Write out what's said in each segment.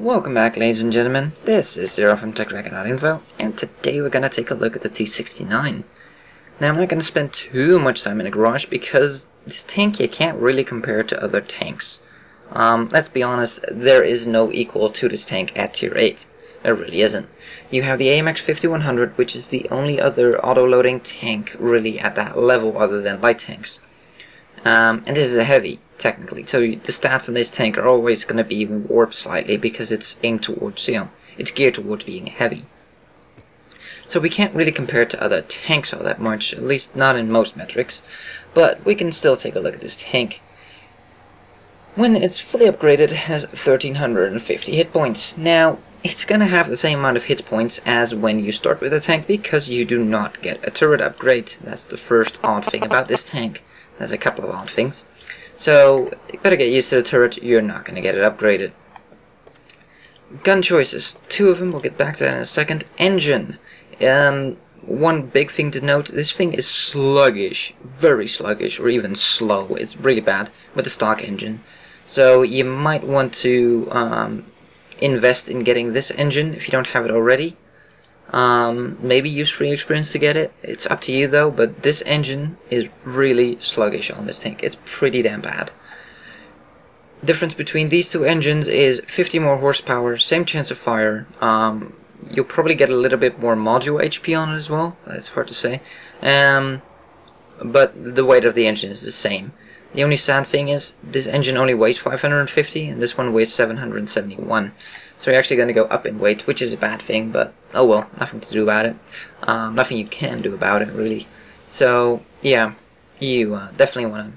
Welcome back, ladies and gentlemen. This is Zero from TechDragon.info, and today we're going to take a look at the T69. Now, I'm not going to spend too much time in the garage because this tank you can't really compare to other tanks. Let's be honest, there is no equal to this tank at tier 8. There really isn't. You have the AMD 5100, which is the only other auto-loading tank really at that level other than light tanks. And this is a heavy, technically, so the stats in this tank are always going to be warped slightly because it's aimed towards, it's geared towards being heavy. So we can't really compare it to other tanks all that much, at least not in most metrics, but we can still take a look at this tank. When it's fully upgraded, it has 1350 hit points. Now, it's going to have the same amount of hit points as when you start with the tank because you do not get a turret upgrade. That's the first odd thing about this tank. There's a couple of odd things. So, you better get used to the turret, you're not going to get it upgraded. Gun choices. Two of them, we'll get back to that in a second. Engine. One big thing to note, this thing is sluggish. Very sluggish, or even slow. It's really bad with the stock engine. So, you might want to invest in getting this engine if you don't have it already. Maybe use free experience to get it. It's up to you though, but this engine is really sluggish on this tank. It's pretty damn bad. Difference between these two engines is 50 more horsepower, same chance of fire. You'll probably get a little bit more module HP on it as well. It's hard to say. But the weight of the engine is the same. The only sad thing is this engine only weighs 550 and this one weighs 771. So you're actually going to go up in weight, which is a bad thing, but oh well, nothing to do about it. Nothing you can do about it, really. So, yeah, you definitely want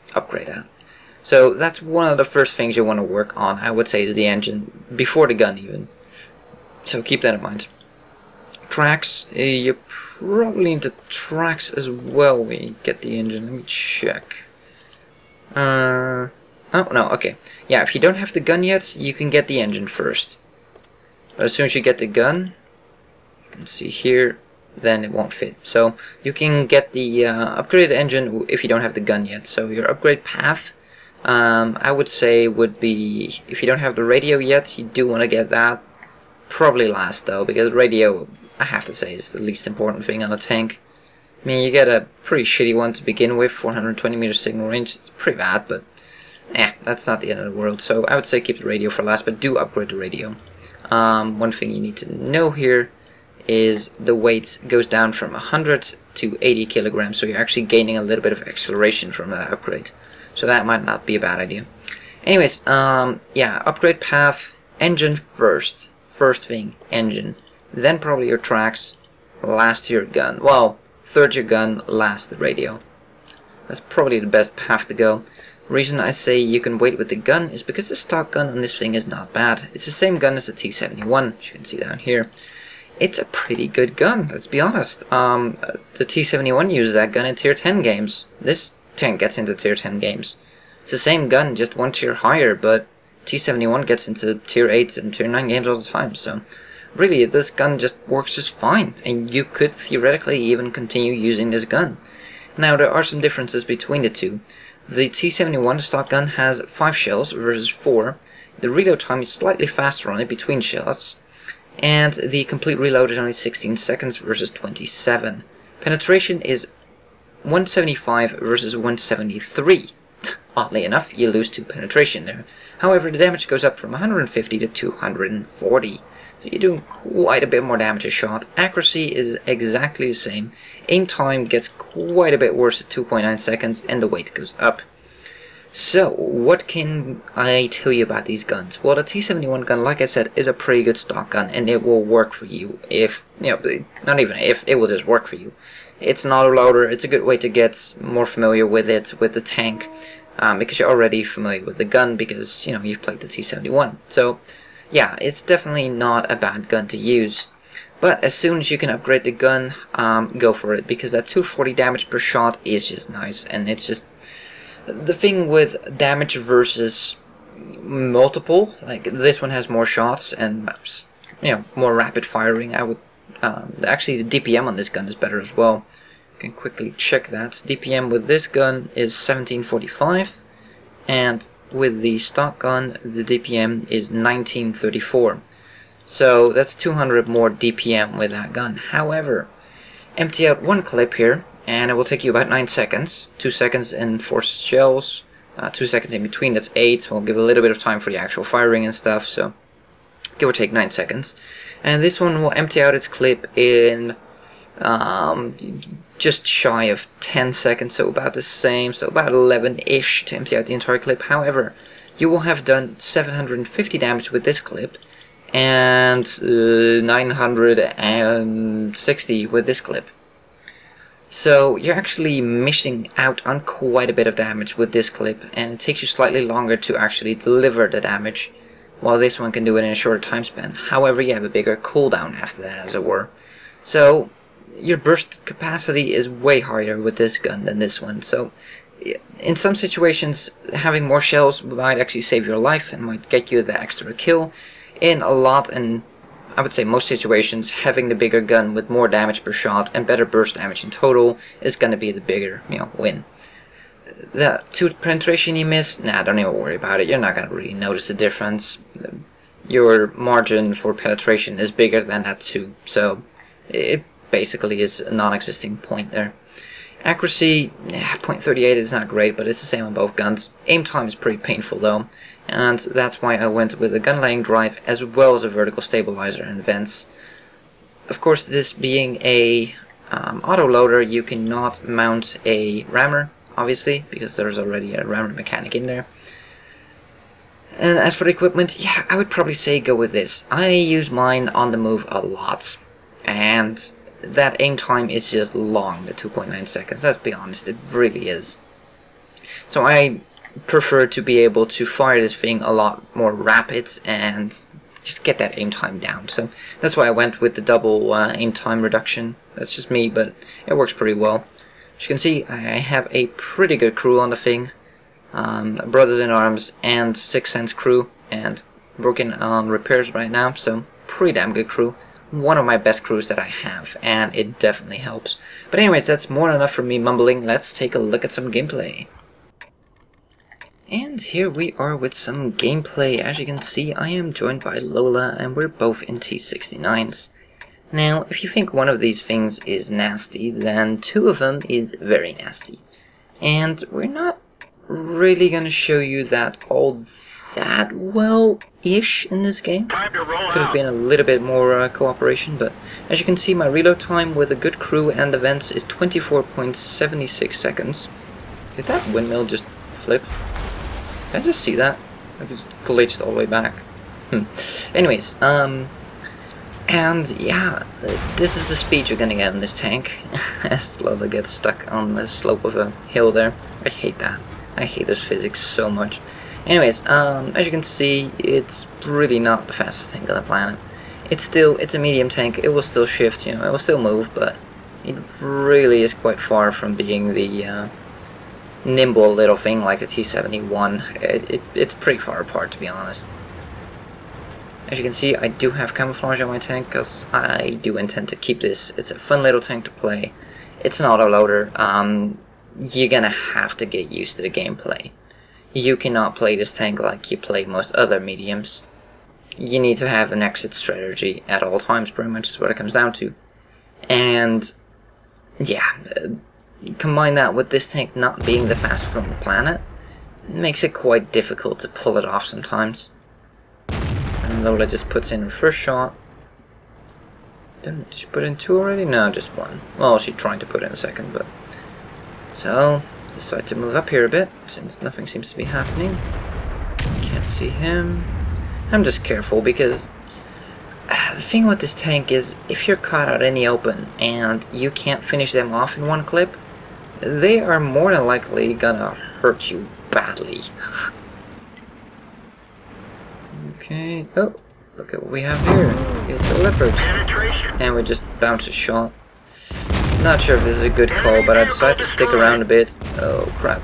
to upgrade that. So that's one of the first things you want to work on, I would say, is the engine, before the gun even. So keep that in mind. Tracks, you probably need the tracks as well when you get the engine. Let me check. Oh, no, okay. Yeah, if you don't have the gun yet, you can get the engine first. But as soon as you get the gun, you can see here, then it won't fit. So, you can get the upgraded engine if you don't have the gun yet. So, your upgrade path, I would say, would be, if you don't have the radio yet, you do want to get that. Probably last, though, because radio, I have to say, is the least important thing on a tank. I mean, you get a pretty shitty one to begin with, 420 meter signal range. It's pretty bad, but that's not the end of the world. So I would say keep the radio for last, but do upgrade the radio. One thing you need to know here is the weight goes down from 100 to 80 kilograms, so you're actually gaining a little bit of acceleration from that upgrade. So that might not be a bad idea. Anyways, yeah, upgrade path, engine first. First thing, engine. Then probably your tracks, last your gun. Well, third your gun, last the radio. That's probably the best path to go. Reason I say you can wait with the gun is because the stock gun on this thing is not bad. It's the same gun as the T71, as you can see down here. It's a pretty good gun, let's be honest. The T71 uses that gun in tier 10 games. This tank gets into tier 10 games. It's the same gun, just one tier higher, but T71 gets into tier 8 and tier 9 games all the time, so really this gun just works just fine, and you could theoretically even continue using this gun. Now there are some differences between the two. The T71 stock gun has 5 shells versus 4. The reload time is slightly faster on it between shots, and the complete reload is only 16 seconds versus 27. Penetration is 175 versus 173. Oddly enough, you lose 2 penetration there. However, the damage goes up from 150 to 240. So you're doing quite a bit more damage a shot. Accuracy is exactly the same. Aim time gets quite a bit worse at 2.9 seconds, and the weight goes up. So, what can I tell you about these guns? Well, the T71 gun, like I said, is a pretty good stock gun, and it will work for you if, not even if, it will just work for you. It's an autoloader, it's a good way to get more familiar with it, with the tank, because you're already familiar with the gun, because, you've played the T71. So, yeah, it's definitely not a bad gun to use. But as soon as you can upgrade the gun, go for it, because that 240 damage per shot is just nice, and it's just the thing with damage versus multiple, like this one has more shots and more rapid firing. I would actually the DPM on this gun is better as well. You can quickly check that. DPM with this gun is 1745, and with the stock gun, the DPM is 1934. So that's 200 more DPM with that gun. However, empty out one clip here, and it will take you about 9 seconds. 2 seconds in forced shells, 2 seconds in between, that's 8. We'll give a little bit of time for the actual firing and stuff, so give or take 9 seconds. And this one will empty out its clip in just shy of 10 seconds, so about the same, so about 11-ish to empty out the entire clip. However, you will have done 750 damage with this clip, and 960 with this clip. So you're actually missing out on quite a bit of damage with this clip, and it takes you slightly longer to actually deliver the damage, while this one can do it in a shorter time span. However, you have a bigger cooldown after that, as it were. So your burst capacity is way higher with this gun than this one. So in some situations, having more shells might actually save your life and might get you the extra kill. In a lot, and I would say most situations, having the bigger gun with more damage per shot and better burst damage in total is going to be the bigger, win. The tooth penetration you miss, nah, don't even worry about it. You're not going to really notice the difference. Your margin for penetration is bigger than that too, so it basically is a non-existing point there. Accuracy, 0.38 is not great, but it's the same on both guns. Aim time is pretty painful though, and that's why I went with a gun laying drive as well as a vertical stabilizer and vents. Of course, this being a autoloader, you cannot mount a rammer, obviously, because there's already a rammer mechanic in there. And as for the equipment, yeah, I would probably say go with this. I use mine on the move a lot, and that aim time is just long, the 2.9 seconds, let's be honest, it really is. So I prefer to be able to fire this thing a lot more rapid and just get that aim time down. So that's why I went with the double aim time reduction. That's just me, but it works pretty well. As you can see, I have a pretty good crew on the thing. Brothers in Arms and 6 Sense crew, and working on repairs right now, so pretty damn good crew. One of my best crews that I have, and it definitely helps. But anyways, that's more than enough for me mumbling. Let's take a look at some gameplay. And here we are with some gameplay. As you can see, I am joined by Lola, and we're both in T69s. Now, if you think one of these things is nasty, then two of them is very nasty. And we're not really gonna show you that all that well-ish in this game. Could have been a little bit more cooperation, but as you can see, my reload time with a good crew and events is 24.76 seconds. Did that windmill just flip? Did I just see that? I just glitched all the way back. Anyways, and yeah, this is the speed you're gonna get in this tank as Lola gets stuck on the slope of a hill there. I hate that. I hate this physics so much. Anyways, as you can see, it's really not the fastest tank on the planet. It's a medium tank. It will still shift, it will still move, but it really is quite far from being the nimble little thing like a T71. It's pretty far apart, to be honest. As you can see, I do have camouflage on my tank because I do intend to keep this. It's a fun little tank to play. It's an autoloader. You're gonna have to get used to the gameplay. You cannot play this tank like you play most other mediums. You need to have an exit strategy at all times, pretty much is what it comes down to. And yeah, combine that with this tank not being the fastest on the planet, it makes it quite difficult to pull it off sometimes. And Lola just puts in her first shot. Did she put in 2 already? No, just 1. Well, she's trying to put in a second, but... So, decide to move up here a bit, since nothing seems to be happening. Can't see him. I'm just careful, because the thing with this tank is, if you're caught out in the open, and you can't finish them off in one clip, they are more than likely gonna hurt you badly. Okay, oh, look at what we have here. It's a leopard. And we just bounce a shot. Not sure if this is a good call, but I decided to stick around a bit. Oh crap.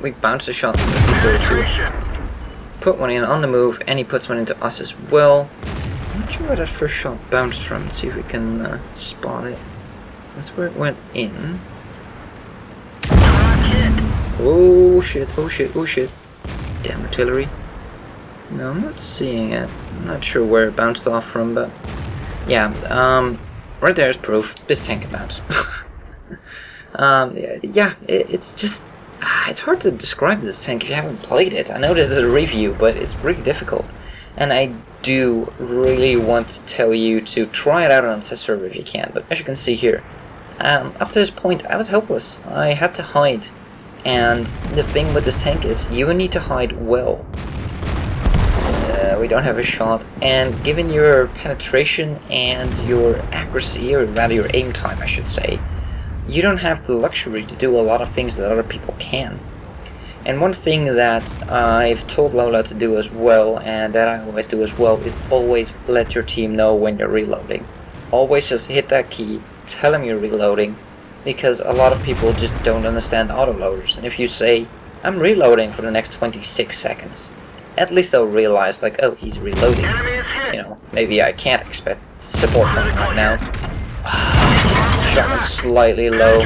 We bounced a shot from the T32. Put one in on the move, and he puts one into us as well. I'm not sure where that first shot bounced from. Let's see if we can spot it. That's where it went in. Oh shit, oh shit, oh shit. Damn artillery. No, I'm not seeing it. I'm not sure where it bounced off from, but yeah, right there is proof this tank can bounce. Yeah, it's just it's hard to describe this tank if you haven't played it. I know this is a review, but it's really difficult, and I do really want to tell you to try it out on a test server if you can. But as you can see here, up to this point I was helpless. I had to hide, and the thing with this tank is you need to hide well. We don't have a shot, and given your penetration and your accuracy, or rather your aim time I should say, you don't have the luxury to do a lot of things that other people can. And one thing that I've told Lola to do as well, and that I always do as well, is always let your team know when you're reloading. Always just hit that key, tell them you're reloading, because a lot of people just don't understand autoloaders. And if you say, I'm reloading for the next 26 seconds, at least they'll realize, like, oh, he's reloading. You know, maybe I can't expect support from him right now. Shot was slightly low.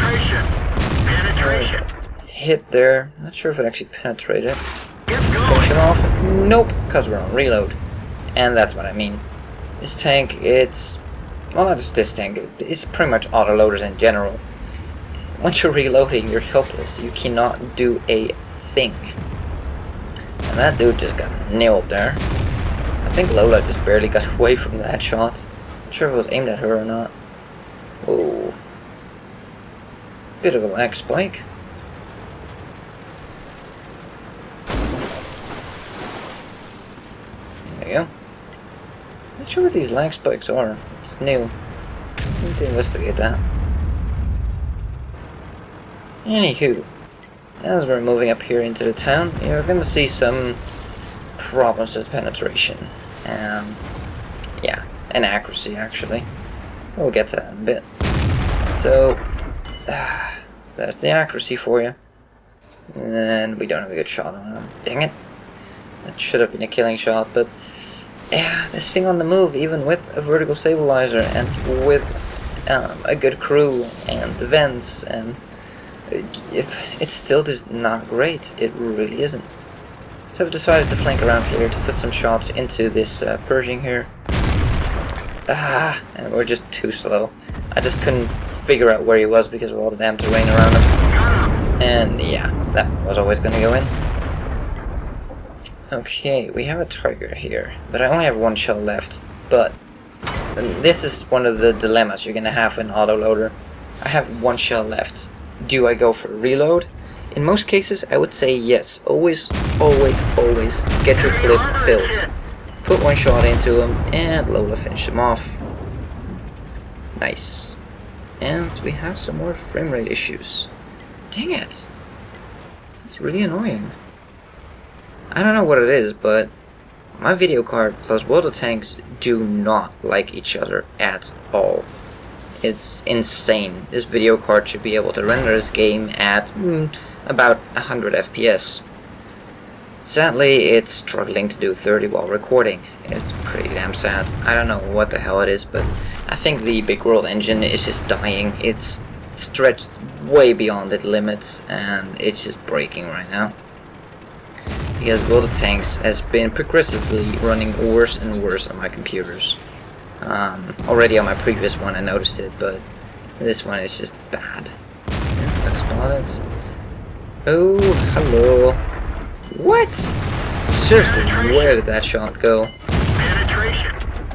Hit there. Not sure if it actually penetrated. Finish him off. Nope, because we're on reload. And that's what I mean. This tank, it's... well, not just this tank. It's pretty much autoloaders in general. Once you're reloading, you're helpless. You cannot do a thing. And that dude just got nailed there. I think Lola just barely got away from that shot. Not sure if it was aimed at her or not. Oh. Bit of a lag spike. There you go. Not sure what these lag spikes are. It's new. I need to investigate that. Anywho. As we're moving up here into the town, you're going to see some problems with penetration. Yeah, and accuracy actually. We'll get to that in a bit. So, that's the accuracy for you. And we don't have a good shot on him. Dang it. That should have been a killing shot, but yeah, this thing on the move, even with a vertical stabilizer and with a good crew and the vents, and it's still just not great. It really isn't. So I've decided to flank around here to put some shots into this Pershing here. And we're just too slow. I just couldn't figure out where he was because of all the damn terrain around him. And yeah, that was always gonna go in. Okay, we have a Tiger here, but I only have one shell left. But this is one of the dilemmas you're gonna have in autoloader. I have one shell left. Do I go for a reload? In most cases, I would say yes. Always, always, always get your clip filled. Put one shot into him, and Lola finish him off. Nice. And we have some more frame rate issues. Dang it! That's really annoying. I don't know what it is, but my video card plus World of Tanks do not like each other at all. It's insane. This video card should be able to render this game at about 100 FPS. Sadly, it's struggling to do 30 while recording. It's pretty damn sad. I don't know what the hell it is, but I think the Big World engine is just dying. It's stretched way beyond its limits, and it's just breaking right now. Because World of Tanks has been progressively running worse and worse on my computers. Already on my previous one I noticed it, but this one is just bad. Yeah, got spotted. Oh, hello. What? Seriously, where did that shot go?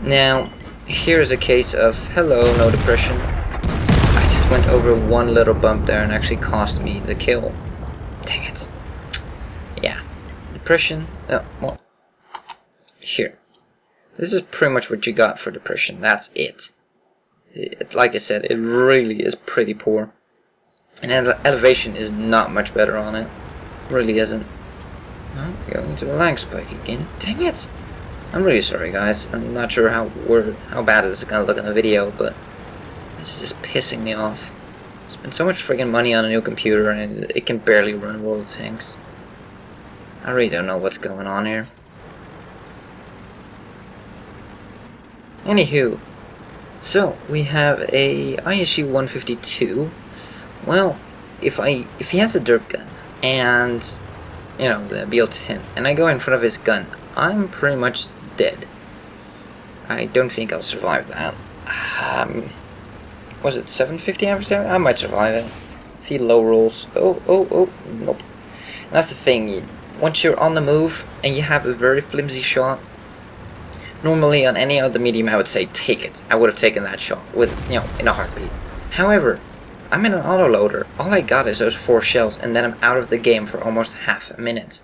Now, here's a case of hello, no depression. I just went over one little bump there and actually cost me the kill. Dang it. Yeah. Depression. Oh, well. Here. This is pretty much what you got for depression. That's it. Like I said, it really is pretty poor. And elevation is not much better on it. Really isn't. Oh, going to a lag spike again. Dang it! I'm really sorry, guys. I'm not sure how bad this is gonna look in the video, but this is just pissing me off. Spent so much friggin' money on a new computer, and it can barely run World of Tanks. I really don't know what's going on here. Anywho, so we have a ISU 152. Well, if he has a derp gun and you know, the built-in, and I go in front of his gun, I'm pretty much dead. I don't think I'll survive that. Was it 750 average damage? I might survive it. If he low rolls. Oh, nope. And that's the thing. Once you're on the move and you have a very flimsy shot, normally on any other medium I would say take it. I would have taken that shot with, you know, in a heartbeat. However, I'm in an autoloader. All I got is those 4 shells, and then I'm out of the game for almost half a minute.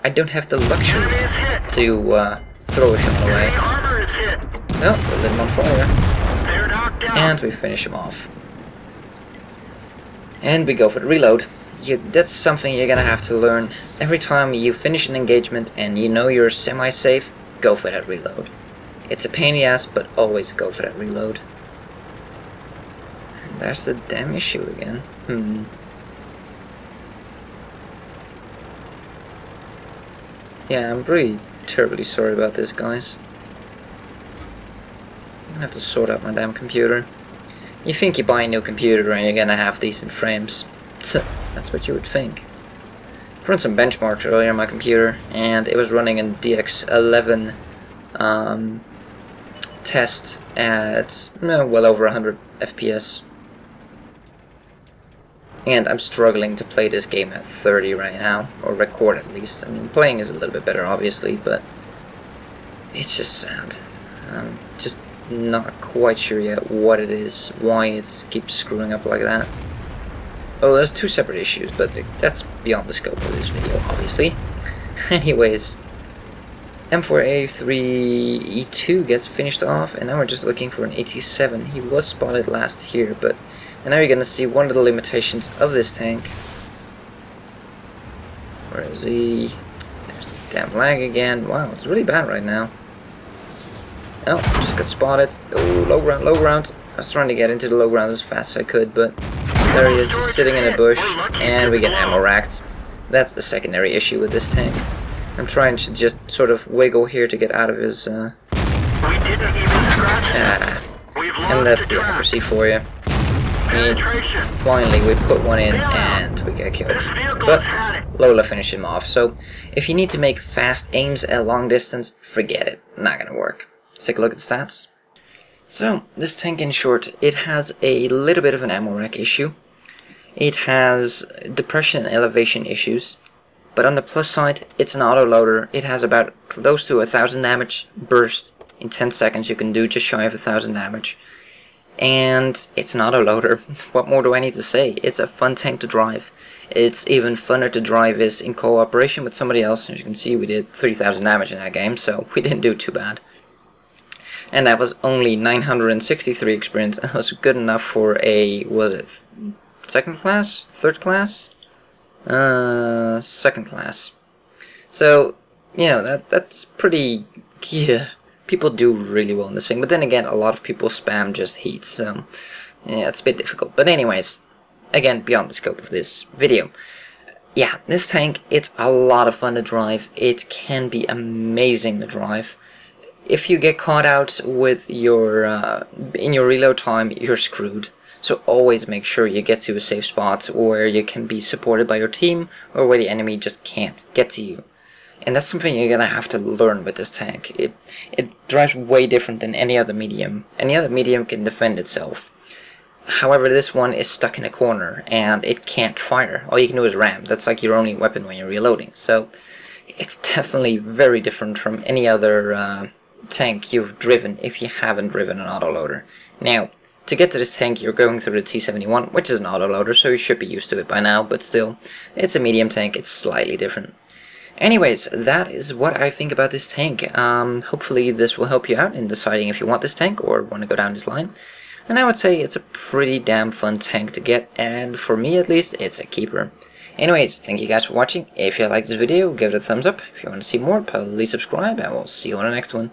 I don't have the luxury to throw a shot away. No, we lit him on fire. And we finish him off. And we go for the reload. That's something you're gonna have to learn. Every time you finish an engagement and you know you're semi-safe, go for that reload. It's a pain in the ass, but always go for that reload. There's the damn issue again. Yeah, I'm really terribly sorry about this, guys. I'm gonna have to sort out my damn computer. You think you buy a new computer and you're gonna have decent frames. That's what you would think. I run some benchmarks earlier on my computer, and it was running in DX11 test at well over 100 FPS. And I'm struggling to play this game at 30 right now, or record at least. I mean, playing is a little bit better, obviously, but it's just sad. I'm just not quite sure yet what it is, why it keeps screwing up like that. Oh, there's 2 separate issues, but that's beyond the scope of this video, obviously. Anyways, M4A3E2 gets finished off, and now we're just looking for an 87. He was spotted last here, but and now you're gonna see one of the limitations of this tank. Where is he? There's the damn lag again. Wow, it's really bad right now. Oh, just got spotted. Oh, low ground. I was trying to get into the low ground as fast as I could, but there he is, he's sitting in a bush, and we get ammo racked. That's a secondary issue with this tank. I'm trying to just sort of wiggle here to get out of his, and that's the accuracy for you. I mean, finally we put one in, and we get killed. But Lola finished him off, so if you need to make fast aims at long distance, forget it. Not gonna work. Let's take a look at the stats. So, this tank in short, it has a little bit of an ammo rack issue. It has depression and elevation issues. But on the plus side, it's an autoloader. It has about close to 1,000 damage burst in 10 seconds you can do, just shy of 1,000 damage. And it's an autoloader. What more do I need to say? It's a fun tank to drive. It's even funner to drive this in cooperation with somebody else. As you can see, we did 3,000 damage in that game, so we didn't do too bad. And that was only 963 experience. That was good enough for a, was it second class? Third class? Second class. So, you know, that's pretty, yeah, people do really well in this thing. But then again, a lot of people spam just heat, so yeah, it's a bit difficult. But anyways, again, beyond the scope of this video. Yeah, this tank, it's a lot of fun to drive. It can be amazing to drive. If you get caught out with your in your reload time, you're screwed. So always make sure you get to a safe spot where you can be supported by your team, or where the enemy just can't get to you. And that's something you're gonna have to learn with this tank. It drives way different than any other medium. Any other medium can defend itself. However, this one is stuck in a corner and it can't fire. All you can do is ram. That's like your only weapon when you're reloading. So it's definitely very different from any other tank you've driven if you haven't driven an autoloader. Now, to get to this tank, you're going through the T69, which is an autoloader, so you should be used to it by now, but still, it's a medium tank, it's slightly different. Anyways, that is what I think about this tank. Hopefully this will help you out in deciding if you want this tank or want to go down this line. And I would say it's a pretty damn fun tank to get, and for me at least, it's a keeper. Anyways, thank you guys for watching. If you liked this video, give it a thumbs up. If you want to see more, please subscribe, and we'll see you on the next one.